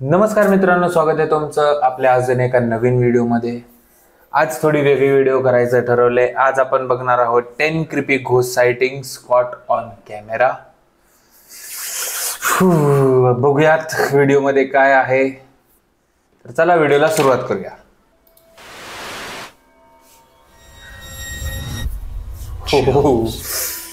नमस्कार मित्रांनो, स्वागत आहे तुमचं आपल्या अजून एका नवीन व्हिडिओमध्ये. आज थोडी वेगळी व्हिडिओ करायचं ठरवलंय. आज आपण बघणार आहोत 10 creepy ghost sighting spot on camera. बघूयात व्हिडिओमध्ये काय आहे. तर चला व्हिडिओला सुरुवात करूया.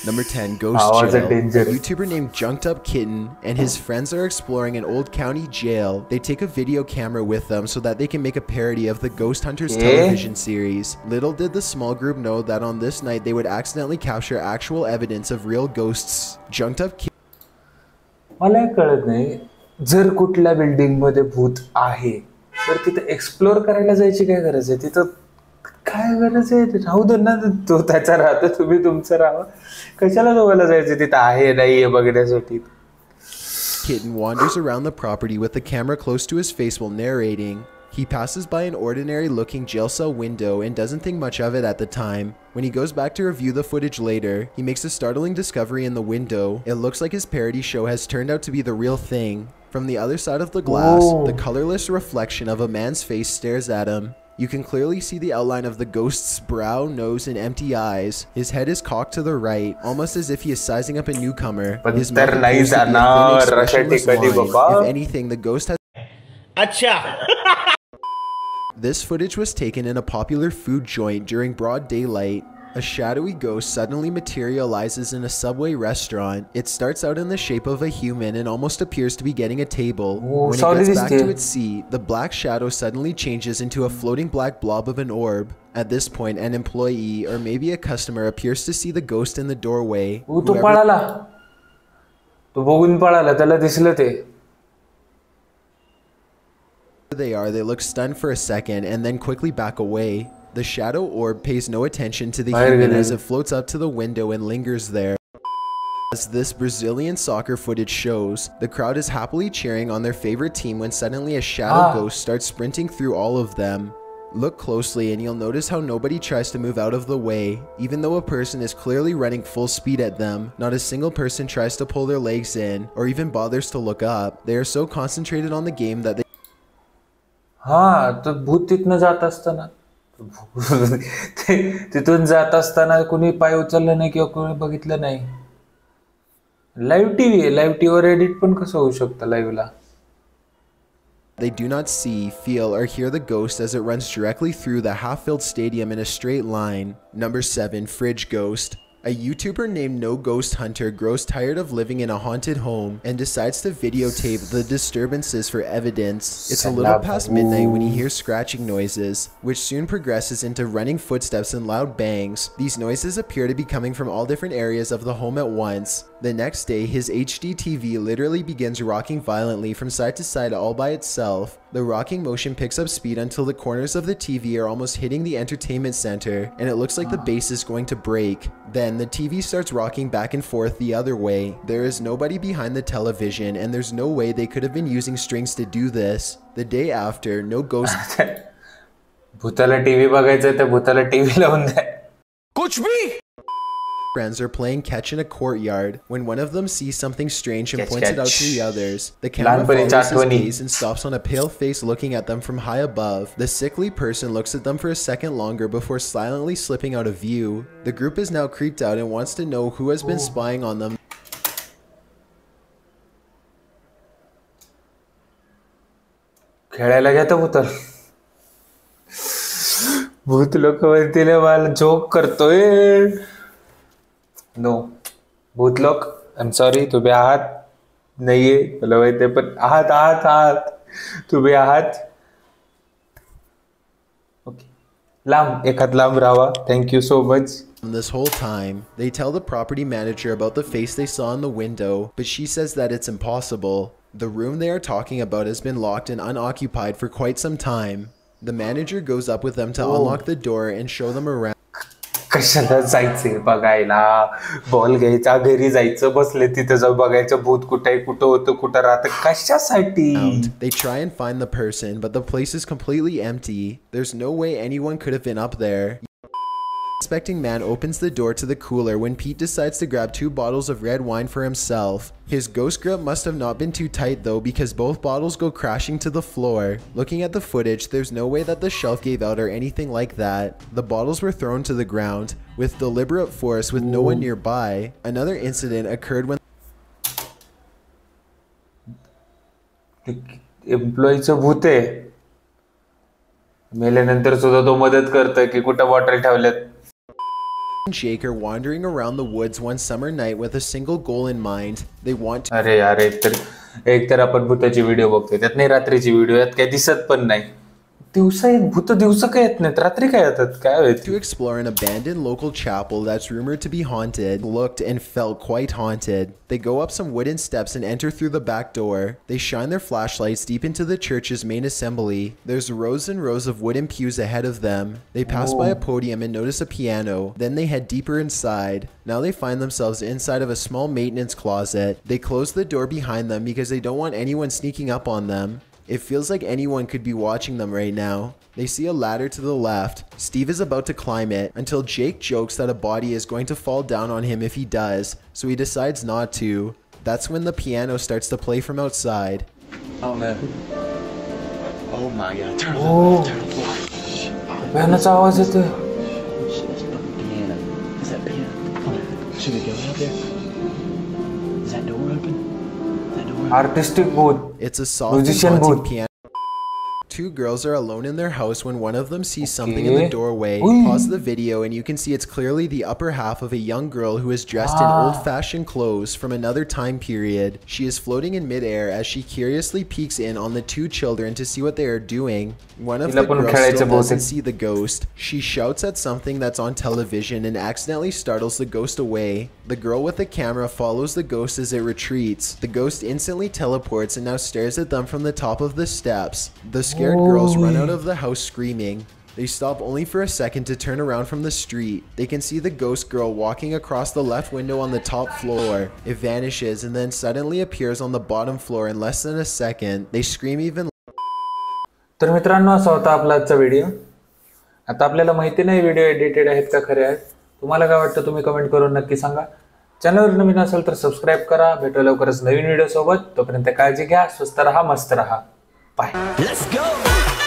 Number 10, Ghost Jail. A YouTuber named Junked Up Kitten and his friends are exploring an old county jail. They take a video camera with them so that they can make a parody of the Ghost Hunters television series. Little did the small group know that on this night they would accidentally capture actual evidence of real ghosts. Junked Up Kitten. मला कळत नाही, जर कुठल्या building मध्ये भूत आहे तर तिथे एक्सप्लोर करायला जायची काय गरज आहे? तिथं काय गरज आहे? राहू दे ना, तो त्याचा राहतो, तुम्ही तुमचं राहा. कशाला तुम्हाला जायचं तिथं आहे नाही हे बघण्यासाठी? Kitten wanders around the property with the camera close to his face while narrating. He passes by an ordinary looking jail cell window and doesn't think much of it at the time. When he goes back to review the footage later, he makes a startling discovery in the window. It looks like his parody show has turned out to be the real thing. From the other side of the glass, the colorless reflection of a man's face stares at him. You can clearly see the outline of the ghost's brow, nose, and empty eyes. His head is cocked to the right, almost as if he is sizing up a newcomer. His mouth appears to be a thin, expressionless line. If anything, the ghost has... This footage was taken in a popular food joint during broad daylight. A shadowy ghost suddenly materializes in a Subway restaurant. It starts out in the shape of a human and almost appears to be getting a table. When it gets back to its seat, the black shadow suddenly changes into a floating black blob of an orb. At this point, an employee or maybe a customer appears to see the ghost in the doorway. तो पळाला, तो बघून पळाला, त्याला दिसलं ते. They look stunned for a second and then quickly back away. The shadow orb pays no attention to the human as it floats up to the window and lingers there. As this Brazilian soccer footage shows, the crowd is happily cheering on their favorite team when suddenly a shadow ghost starts sprinting through all of them. Look closely and you'll notice how nobody tries to move out of the way. Even though a person is clearly running full speed at them, not a single person tries to pull their legs in or even bothers to look up. They are so concentrated on the game that they... तो भूत तिथनं जात असताना तिथून जात असताना कुणी पाय उचललं नाही किंवा कुणी बघितलं नाही. लाईव्ह टीव्ही आहे, लाईव्ह टीव्हीवर एडिट पण कसं होऊ शकतं लाईव्हला? They do not see, feel, or hear the ghost as it runs directly through the half-filled stadium in a straight line. Number 7, Fridge Ghost. A YouTuber named No Ghost Hunter grows tired of living in a haunted home and decides to videotape the disturbances for evidence. It's a little past midnight when he hears scratching noises, which soon progresses into running footsteps and loud bangs. These noises appear to be coming from all different areas of the home at once. The next day, his HD TV literally begins rocking violently from side to side all by itself. The rocking motion picks up speed until the corners of the TV are almost hitting the entertainment center, and it looks like the base is going to break. Then the TV starts rocking back and forth the other way. There is nobody behind the television, and there's no way they could have been using strings to do this. The day after, no ghost... भूताला TV बघायचं तर भूताला TV लावून द्या. कुछ भी. Friends are playing catch in a courtyard when one of them sees something strange and points it out to the others. The camera follows his gaze and stops on a pale face looking at them from high above. The sickly person looks at them for a second longer before silently slipping out of view. The group is now creeped out and wants to know who has been spying on them. खेळायला घेतो भूताला. भूत लोक म्हणतील मला joke करतोय. No भूत लोक, I am sorry, तुम्ही आहात नाहीये मला माहिती, पण आहात तुम्ही आहात. ओके, लांब एखाद लांब राहावा. Thank you so much. This whole time, they tell the property manager about the face they saw in the window, but she says that it's impossible. The room they are talking about has been locked and unoccupied for quite some time. The manager goes up with them to unlock the door and show them around. कशाला जायचंय बघायला? Ball घ्यायचा, घरी जायचं, बसले तिथे जाऊ बघायचं भूत कुठे कुठं होतं, कुठं राहतं, कशासाठी? They try and find the person, but the place is completely empty. There's no way anyone could have been up there. Suspecting man opens the door to the cooler when Pete decides to grab 2 bottles of red wine for himself. His ghost grip must have not been too tight though, because both bottles go crashing to the floor. Looking at the footage, there's no way that the shelf gave out or anything like that. The bottles were thrown to the ground with deliberate force with no one nearby. Another incident occurred when एम्प्लॉईचं भूत आहे. मेल्यानंतर सुद्धा तो मदत करतोय की कुठं bottle ठेवल्यात. Jake are wandering around the woods one summer night with a single goal in mind. They want to अरे यार एक तर आपण भूताची व्हिडिओ बघतोय, त्यात नाही रात्रीची व्हिडिओ, यात काही दिसत पण नाही. दिवसा भूत दिवसा काय येत नाहीत, रात्री काय येतात काय माहिती. to explore an abandoned local chapel that's rumored to be haunted. Looked and felt quite haunted. They go up some wooden steps and enter through the back door. They shine their flashlights deep into the church's main assembly. There's rows and rows of wooden pews ahead of them. They pass by a podium and notice a piano. Then they head deeper inside. Now they find themselves inside of a small maintenance closet. They close the door behind them because they don't want anyone sneaking up on them. It feels like anyone could be watching them right now. They see a ladder to the left. Steve is about to climb it until Jake jokes that a body is going to fall down on him if he does, so he decides not to. That's when the piano starts to play from outside. Oh man. Oh my god. Turn पियानोचा आवाज येतोय. Shit, that's fucking piano. Is that piano? Come on. Should we go out there? Is that door open? Artistic भूत. It's a soft and Musician haunting booth. piano. 2 girls are alone in their house when one of them sees something in the doorway. Ui. Pause the video and you can see it's clearly the upper half of a young girl who is dressed in old-fashioned clothes from another time period. She is floating in midair as she curiously peeks in on the 2 children to see what they are doing. One of the girls still doesn't see the ghost. She shouts at something that's on television and accidentally startles the ghost away. The girl with the camera follows the ghost as it retreats. The ghost instantly teleports and now stares at them from the top of the steps. The scared girls run out of the house screaming. They stop only for a second to turn around from the street. They can see the ghost girl walking across the left window on the top floor. It vanishes and then suddenly appears on the bottom floor in less than a second. They scream even. तर मित्रांनो, असा होता आपला आजचा video. आता आपल्याला माहिती नाही व्हिडिओ एडिटेड आहेत का खरे आहेत. तुम्हाला काय वाटतं तुम्ही कमेंट करून नक्की सांगा. चॅनलवर नवीन असेल तर सबस्क्राईब करा. भेटू लवकरच नवीन व्हिडिओ सोबत. तोपर्यंत काळजी घ्या, स्वस्त राहा, मस्त राहा. बाय. Let's go!